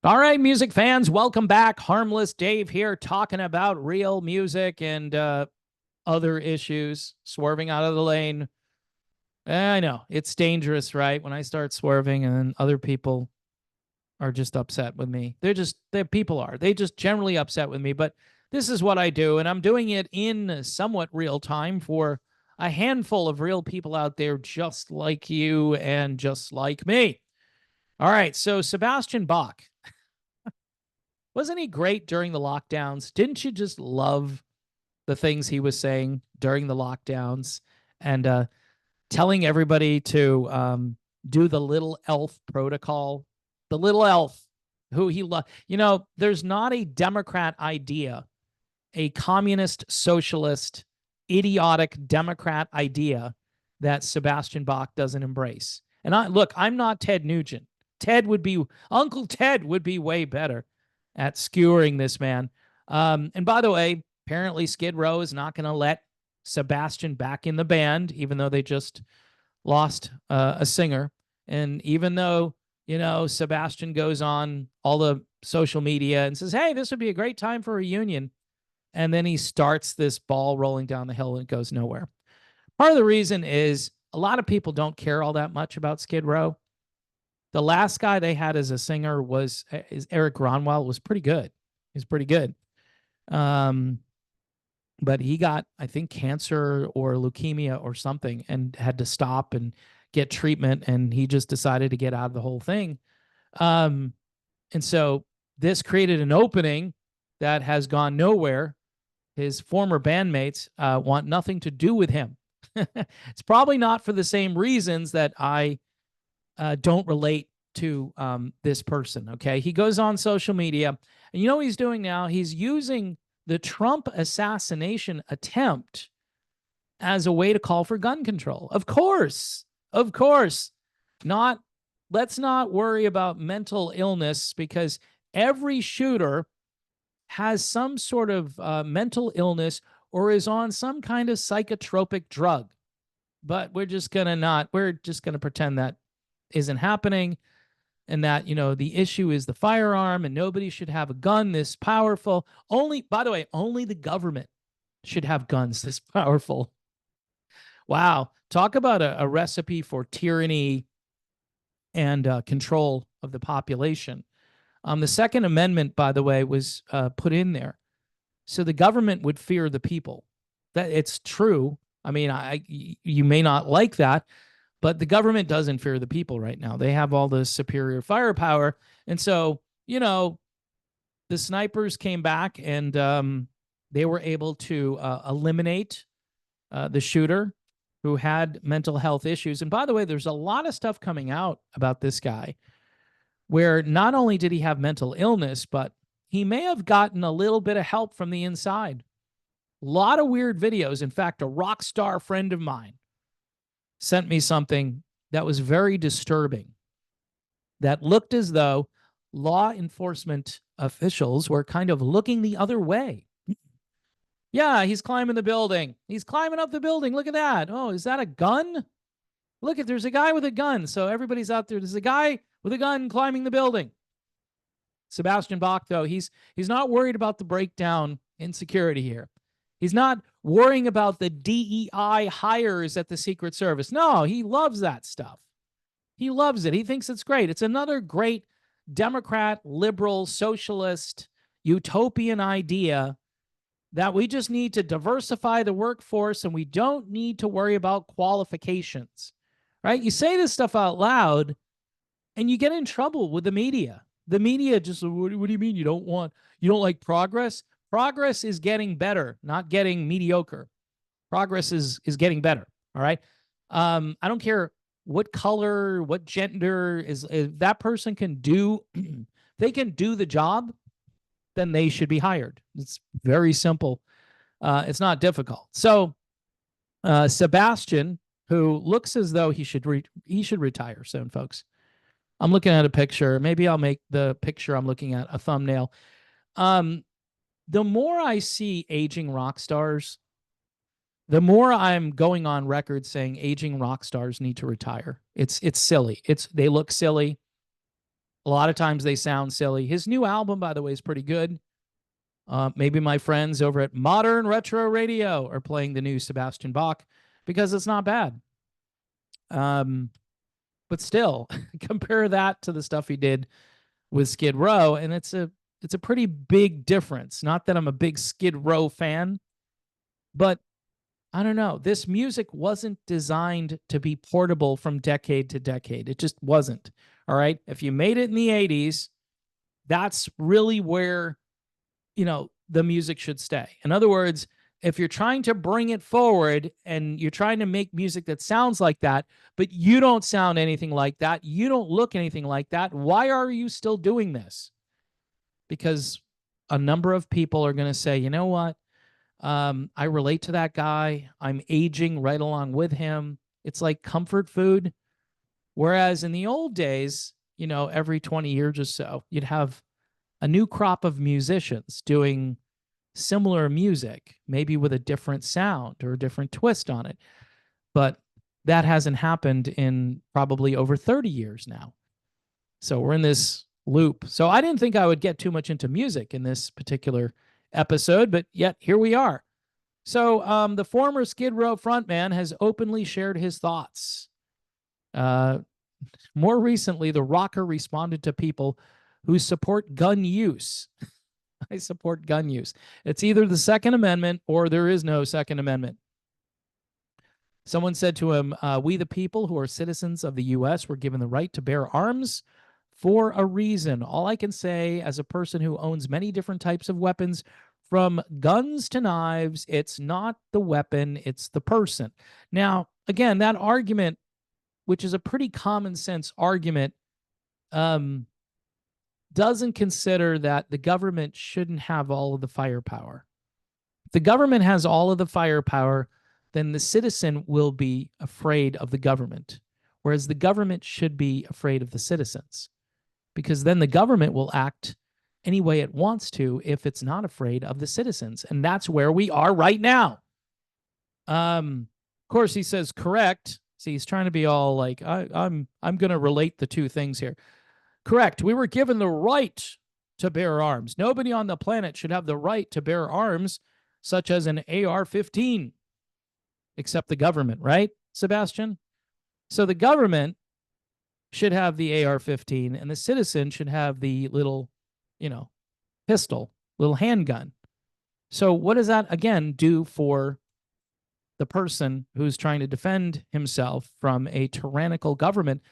All right, music fans, welcome back. Harmless Dave here talking about real music and other issues, swerving out of the lane. I know it's dangerous, right? When I start swerving and then other people are just upset with me. They just generally upset with me, but this is what I do. And I'm doing it in somewhat real time for a handful of real people out there just like you and just like me. All right. So Sebastian Bach. Wasn't he great during the lockdowns? Didn't you just love the things he was saying during the lockdowns and telling everybody to do the little elf protocol? The little elf who he loved. There's not a Democrat idea, a communist, socialist, idiotic Democrat idea that Sebastian Bach doesn't embrace. And I'm not Ted Nugent. Uncle Ted would be way better at skewering this man. And by the way, apparently Skid Row is not going to let Sebastian back in the band, even though they just lost a singer. And even though, Sebastian goes on all the social media and says, hey, this would be a great time for a reunion. And then he starts this ball rolling down the hill and it goes nowhere. Part of the reason is a lot of people don't care all that much about Skid Row. The last guy they had as a singer is Eric Gronwall. Was pretty good. He's pretty good. But he got, I think, cancer or leukemia or something and had to stop and get treatment. And he just decided to get out of the whole thing. And so this created an opening that has gone nowhere. His former bandmates want nothing to do with him. It's probably not for the same reasons that I don't relate to this person. Okay. He goes on social media and you know what he's doing now? He's using the Trump assassination attempt as a way to call for gun control. Of course. Let's not worry about mental illness because every shooter has some sort of mental illness or is on some kind of psychotropic drug. But we're just going to pretend that isn't happening and that, the issue is the firearm and nobody should have a gun this powerful. By the way, only the government should have guns this powerful. Wow. Talk about a recipe for tyranny and control of the population. The Second Amendment, by the way, was put in there so the government would fear the people. That it's true. I mean, you may not like that, but the government doesn't fear the people right now. They have all the superior firepower. And so, the snipers came back and they were able to eliminate the shooter who had mental health issues. And by the way, there's a lot of stuff coming out about this guy where not only did he have mental illness, but he may have gotten a little bit of help from the inside. A lot of weird videos. In fact, a rock star friend of mine sent me something that was very disturbing, that looked as though law enforcement officials were kind of looking the other way. Yeah, he's climbing the building. He's climbing up the building. Look at that. Oh, is that a gun? There's a guy with a gun. So everybody's out there. There's a guy with a gun climbing the building. Sebastian Bach, though, he's not worried about the breakdown in security here. He's not worrying about the DEI hires at the Secret Service. No, he loves that stuff. He loves it. He thinks it's great. It's another great Democrat, liberal, socialist, utopian idea that we just need to diversify the workforce and we don't need to worry about qualifications, right? You say this stuff out loud and you get in trouble with the media. The media just, what do you mean you don't like progress? Progress is getting better, not getting mediocre. Progress is getting better. All right. I don't care what color, what gender is, if that person can do, they can do the job, then they should be hired. It's very simple. It's not difficult. So Sebastian, who looks as though he should retire soon, folks. I'm looking at a picture. Maybe I'll make the picture I'm looking at a thumbnail. The more I see aging rock stars, the more I'm going on record saying aging rock stars need to retire. It's silly. They look silly. A lot of times they sound silly. His new album, by the way, is pretty good. Maybe my friends over at Modern Retro Radio are playing the new Sebastian Bach because it's not bad. But still, compare that to the stuff he did with Skid Row, and it's a pretty big difference. Not that I'm a big Skid Row fan, but I don't know. This music wasn't designed to be portable from decade to decade. It just wasn't. All right. If you made it in the 80s, that's really where, the music should stay. In other words, if you're trying to bring it forward and you're trying to make music that sounds like that, but you don't sound anything like that, you don't look anything like that, why are you still doing this? Because a number of people are going to say, you know what? I relate to that guy. I'm aging right along with him. It's like comfort food. Whereas in the old days, every 20 years or so, you'd have a new crop of musicians doing similar music, maybe with a different sound or a different twist on it. But that hasn't happened in probably over 30 years now. So we're in this loop. So I didn't think I would get too much into music in this particular episode, but yet here we are. So the former Skid Row frontman has openly shared his thoughts. More recently, the rocker responded to people who support gun use. I support gun use. It's either the Second Amendment or there is no Second Amendment. Someone said to him, we the people who are citizens of the U.S. were given the right to bear arms for a reason. All I can say as a person who owns many different types of weapons, from guns to knives, it's not the weapon, it's the person. Now, again, that argument, which is a pretty common sense argument, doesn't consider that the government shouldn't have all of the firepower. If the government has all of the firepower, then the citizen will be afraid of the government, whereas the government should be afraid of the citizens, because then the government will act any way it wants to if it's not afraid of the citizens. And that's where we are right now. Of course, he says correct. See, he's trying to be all like, I'm going to relate the two things here. Correct. We were given the right to bear arms. Nobody on the planet should have the right to bear arms, such as an AR-15, except the government, right, Sebastian? So the government should have the AR-15, and the citizen should have the little, pistol, little handgun. So what does that, again, do for the person who's trying to defend himself from a tyrannical government?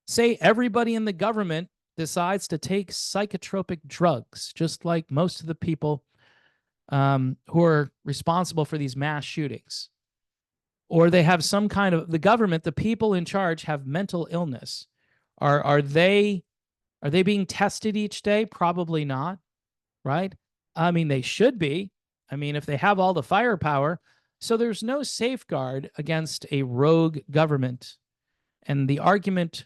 Say everybody in the government decides to take psychotropic drugs, just like most of the people who are responsible for these mass shootings. Or they have some kind of, the government, the people in charge have mental illness. Are they being tested each day? Probably not, right? I mean, they should be. I mean, if they have all the firepower. So there's no safeguard against a rogue government. And the argument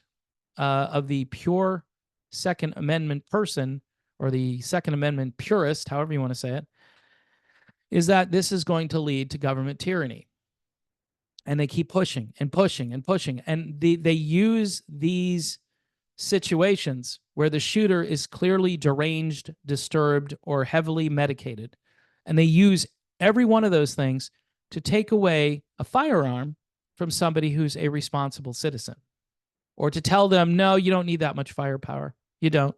of the pure Second Amendment person, or the Second Amendment purist, however you want to say it, is that this is going to lead to government tyranny. And they keep pushing and pushing and pushing. And they use these situations where the shooter is clearly deranged, disturbed, or heavily medicated. And they use every one of those things to take away a firearm from somebody who's a responsible citizen. Or to tell them, no, you don't need that much firepower. You don't.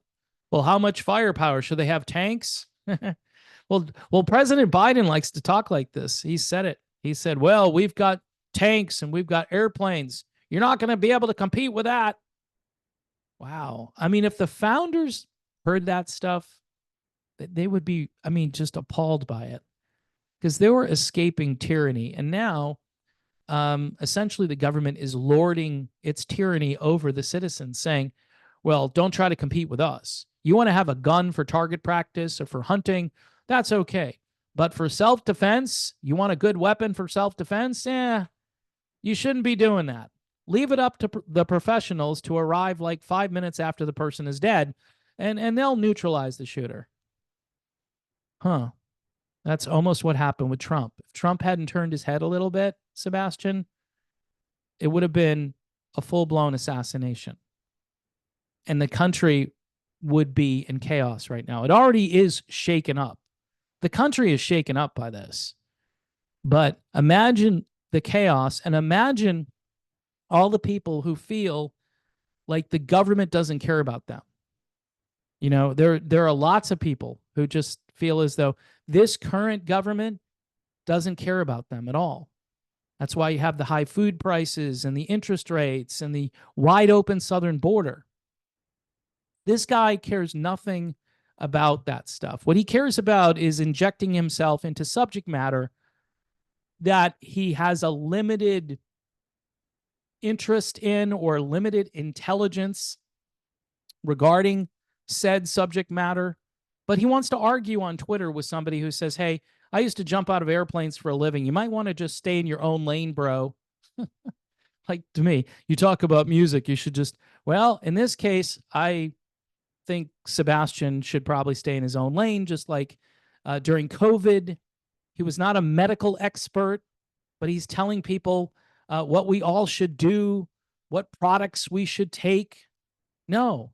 Well, how much firepower? Should they have tanks? Well, President Biden likes to talk like this. He said it. He said, well, we've got tanks and we've got airplanes. You're not going to be able to compete with that. Wow. I mean, if the founders heard that stuff, they would be, just appalled by it, because they were escaping tyranny. And now, essentially, the government is lording its tyranny over the citizens, saying, well, don't try to compete with us. You want to have a gun for target practice or for hunting? That's okay. But for self-defense, you want a good weapon for self-defense? You shouldn't be doing that. Leave it up to the professionals to arrive like 5 minutes after the person is dead, and they'll neutralize the shooter. Huh. That's almost what happened with Trump. If Trump hadn't turned his head a little bit, Sebastian, it would have been a full-blown assassination. and the country would be in chaos right now. It already is shaken up. The country is shaken up by this. But imagine the chaos, and imagine all the people who feel like the government doesn't care about them. You know, there are lots of people who just feel as though this current government doesn't care about them at all. That's why you have the high food prices and the interest rates and the wide open southern border. This guy cares nothing about that stuff. What he cares about is injecting himself into subject matter that he has a limited interest in or limited intelligence regarding said subject matter. But he wants to argue on Twitter with somebody who says, hey, I used to jump out of airplanes for a living. You might want to just stay in your own lane, bro. Like, to me, you talk about music, you should just, well, in this case, I think Sebastian should probably stay in his own lane, just like during COVID. He was not a medical expert, but he's telling people what we all should do, what products we should take. No,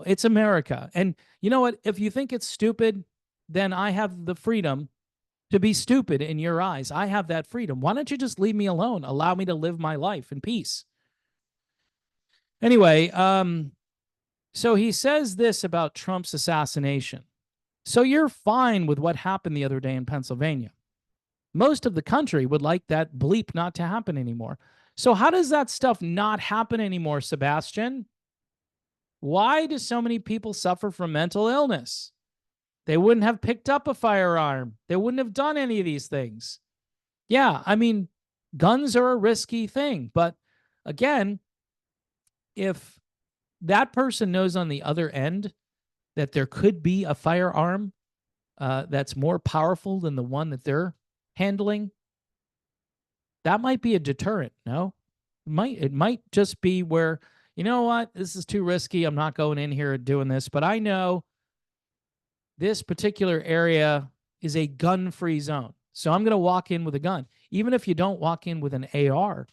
it's America. And you know what? If you think it's stupid, then I have the freedom to be stupid in your eyes. I have that freedom. Why don't you just leave me alone? Allow me to live my life in peace. Anyway, so he says this about Trump's assassination. So you're fine with what happened the other day in Pennsylvania. Most of the country would like that bleep not to happen anymore. So how does that stuff not happen anymore, Sebastian? Why do so many people suffer from mental illness? They wouldn't have picked up a firearm. They wouldn't have done any of these things. Yeah, I mean, guns are a risky thing. But again, if that person knows on the other end that there could be a firearm that's more powerful than the one that they're handling, that might be a deterrent, no? It might just be where, you know what, this is too risky. I'm not going in here and doing this, but I know this particular area is a gun-free zone. So I'm going to walk in with a gun. Even if you don't walk in with an AR,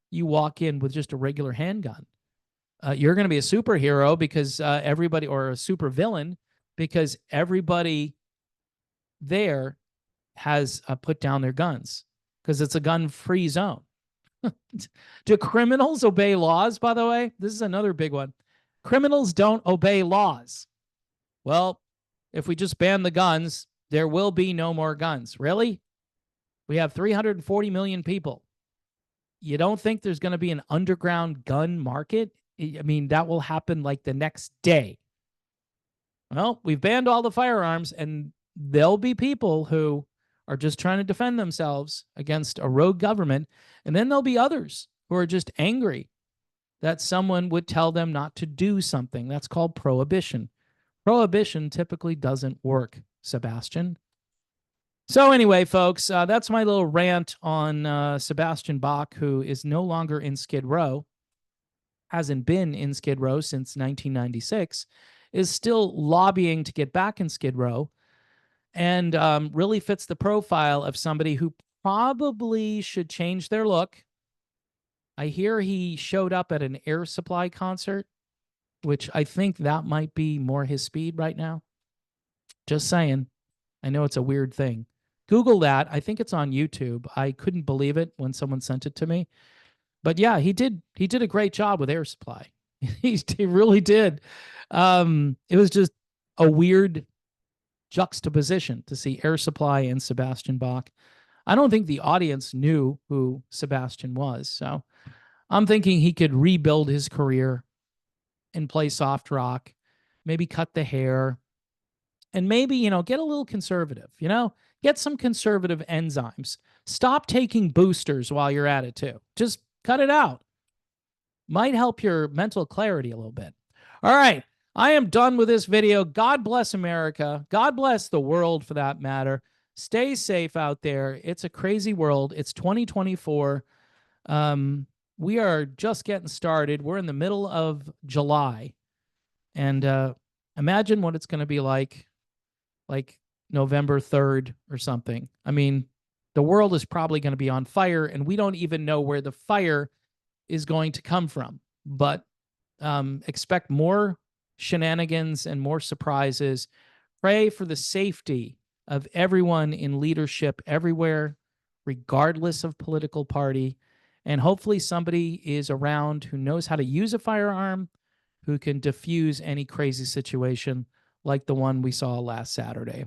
you walk in with just a regular handgun. You're going to be a superhero because everybody, or a super villain, because everybody there has put down their guns because it's a gun-free zone. Do criminals obey laws, by the way? This is another big one. Criminals don't obey laws. Well, if we just ban the guns, there will be no more guns. Really? We have 340 million people. You don't think there's going to be an underground gun market? I mean, that will happen like the next day. Well, we've banned all the firearms, and there'll be people who are just trying to defend themselves against a rogue government. And then there'll be others who are just angry that someone would tell them not to do something. That's called prohibition. Prohibition typically doesn't work, Sebastian. So anyway, folks, that's my little rant on Sebastian Bach, who is no longer in Skid Row, hasn't been in Skid Row since 1996, is still lobbying to get back in Skid Row, and really fits the profile of somebody who probably should change their look. I hear he showed up at an Air Supply concert, which I think that might be more his speed right now. Just saying. I know it's a weird thing. Google that. I think it's on YouTube. I couldn't believe it when someone sent it to me. But yeah, he did a great job with Air Supply. He really did. It was just a weird juxtaposition to see Air Supply and Sebastian Bach. I don't think the audience knew who Sebastian was. So I'm thinking he could rebuild his career and play soft rock, maybe cut the hair, and maybe, get a little conservative, get some conservative enzymes. Stop taking boosters while you're at it too. Just cut it out. Might help your mental clarity a little bit. All right. I am done with this video. God bless America. God bless the world for that matter. Stay safe out there. It's a crazy world. It's 2024. We are just getting started. We're in the middle of July. And imagine what it's going to be like November 3rd or something. I mean, the world is probably going to be on fire, and we don't even know where the fire is going to come from. But expect more shenanigans and more surprises. Pray for the safety of everyone in leadership everywhere, regardless of political party. And hopefully somebody is around who knows how to use a firearm, who can diffuse any crazy situation like the one we saw last Saturday.